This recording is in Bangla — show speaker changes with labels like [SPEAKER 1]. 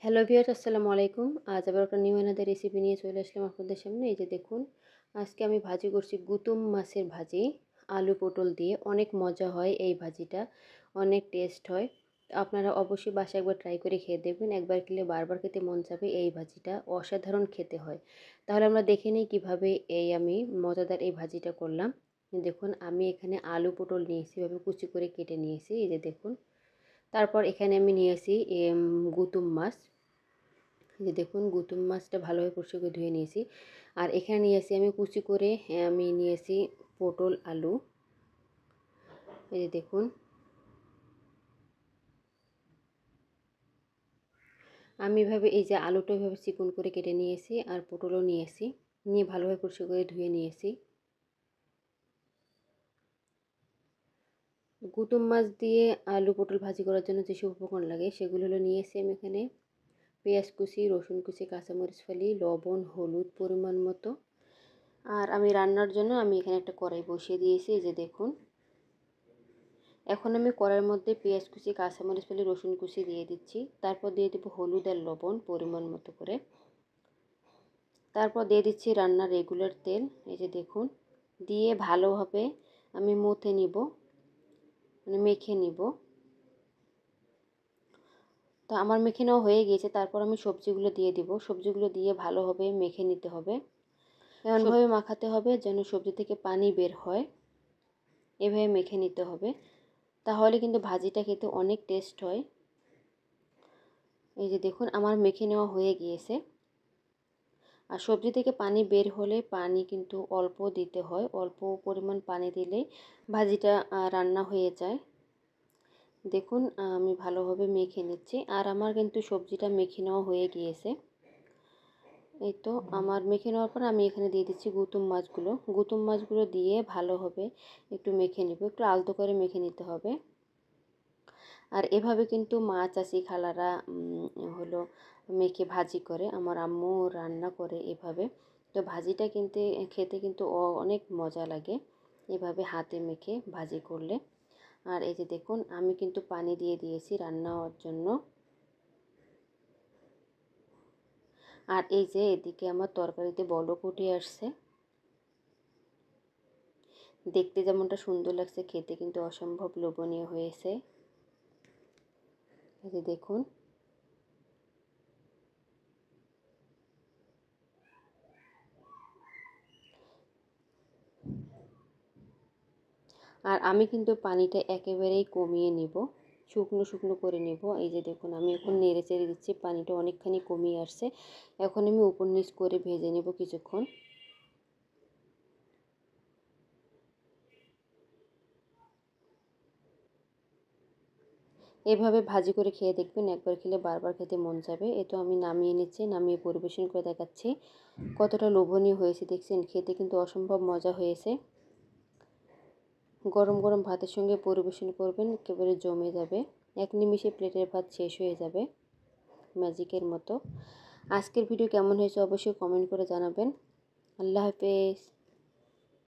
[SPEAKER 1] হ্যালো ভিউয়ার্স, আসসালামু আলাইকুম। আজ আবার একটা নিউ আনাদার রেসিপি নিয়ে চলে আসলাম আপনাদের সামনে। এই যে দেখুন, আজকে আমি ভাজি করছি গুতুম মাছের ভাজি, আলু পটল দিয়ে। অনেক মজা হয় এই ভাজিটা, অনেক টেস্ট হয়। আপনারা অবশ্যই বাসায় একবার ট্রাই করে খেয়ে দেখবেন। একবার খেলে বারবার খেতে মন চাবে। এই ভাজিটা অসাধারণ খেতে হয়। তাহলে আমরা দেখে নিই কীভাবে আমি মজাদার এই ভাজিটা করলাম। দেখুন, আমি এখানে আলু পটল নিয়েছি, এভাবে কুচি করে কেটে নিয়েছি। এই যে দেখুন, তারপর এখানে আমি নিয়েছি গুতুম মাছ। যে দেখুন, গুতুম মাছটা ভালোভাবে পরিষ্কার করে ধুয়ে নিয়েছি। আর এখানে নিয়েছি আমি কুচি করে আমি নিয়েছি পটল আলু। এই যে দেখুন, আমি এভাবে এই যে আলুটা এভাবে চিকন করে কেটে নিয়েছি আর পটলও নিয়েছি, নিয়ে ভালোভাবে পরিষ্কার করে ধুয়ে নিয়েছি। গুতুম মাছ দিয়ে আলু পটল ভাজি করার জন্য যেসব উপকরণ লাগে সেগুলো হলো নিয়েছি আমি এখানে পেঁয়াজ কুচি, রসুন কুচি, কাঁচামরিচ ফালি, লবণ, হলুদ পরিমাণ মতো। আর আমি রান্নার জন্য আমি এখানে একটা কড়াই বসিয়ে দিয়েছি। এই যে দেখুন, এখন আমি কড়াইয়ের মধ্যে পেঁয়াজ কুচি, কাঁচামরিচ ফালি, রসুন কুচি দিয়ে দিচ্ছি। তারপর দিয়ে দেবো হলুদ আর লবণ পরিমাণ মতো করে। তারপর দিয়ে দিচ্ছি রান্নার রেগুলার তেল। এই যে দেখুন, দিয়ে ভালোভাবে আমি মথে নিব, মানে মেখে নিব। তো আমার মেখে নেওয়া হয়ে গিয়েছে। তারপর আমি সবজিগুলো দিয়ে দিব। সবজিগুলো দিয়ে ভালোভাবে মেখে নিতে হবে। এমনভাবে মাখাতে হবে যেন সবজি থেকে পানি বের হয়। এভাবে মেখে নিতে হবে, তাহলে কিন্তু ভাজিটা খেতে অনেক টেস্ট হয়। এই যে দেখুন, আমার মেখে নেওয়া হয়ে গিয়েছে। আর সবজি থেকে পানি বের হলে পানি কিন্তু অল্প দিতে হয়, অল্প পরিমাণ পানি দিলেই ভাজিটা রান্না হয়ে যায়। দেখুন, আমি ভালোভাবে মেখে নিচ্ছি আর আমার কিন্তু সবজিটা মেখে নেওয়া হয়ে গিয়েছে। এই তো আমার মেখে নেওয়ার পর আমি এখানে দিয়ে দিচ্ছি গুতুম মাছগুলো। গুতুম মাছগুলো দিয়ে ভালোভাবে একটু মেখে নেব, একটু আলতো করে মেখে নিতে হবে। আর এভাবে কিন্তু মা চাচি খালারা হলো মেখে ভাজি করে, আমার আম্মু রান্না করে এভাবে। তো ভাজিটা কিন্তু খেতে কিন্তু অনেক মজা লাগে এভাবে হাতে মেখে ভাজি করলে। আর এই যে দেখুন, আমি কিন্তু পানি দিয়ে দিয়েছি রান্না হওয়ার জন্য। আর এই যে এদিকে আমার তরকারিতে বলক উঠে আসছে। দেখতে যেমনটা সুন্দর লাগছে, খেতে কিন্তু অসম্ভব লোভনীয় হয়েছে। এই যে দেখুন, আর আমি কিন্তু পানিটা একেবারেই কমিয়ে নিব, শুকনো শুকনো করে নেব। এই যে দেখুন, আমি এখন নেড়ে চেড়ে দিচ্ছি, পানিটা অনেকখানি কমিয়ে আসছে। এখন আমি উপর নিচ করে ভেজে নেব কিছুক্ষণ। এভাবে ভাজি করে খেয়ে দেখবেন, একবার খেলে বারবার খেতে মন যাবে। এ তো আমি নামিয়ে নিচ্ছি, নামিয়ে পরিবেশন করে দেখাচ্ছি কতটা লোভনীয় হয়েছে। দেখছেন, খেতে কিন্তু অসম্ভব মজা হয়েছে। গরম গরম ভাতের সঙ্গে পরিবেশন করবেন, একেবারে জমে যাবে। এক নিমিষে প্লেটের ভাত শেষ হয়ে যাবে ম্যাজিকের মতো। আজকের ভিডিও কেমন হয়েছে অবশ্যই কমেন্ট করে জানাবেন। আল্লাহ হাফেজ।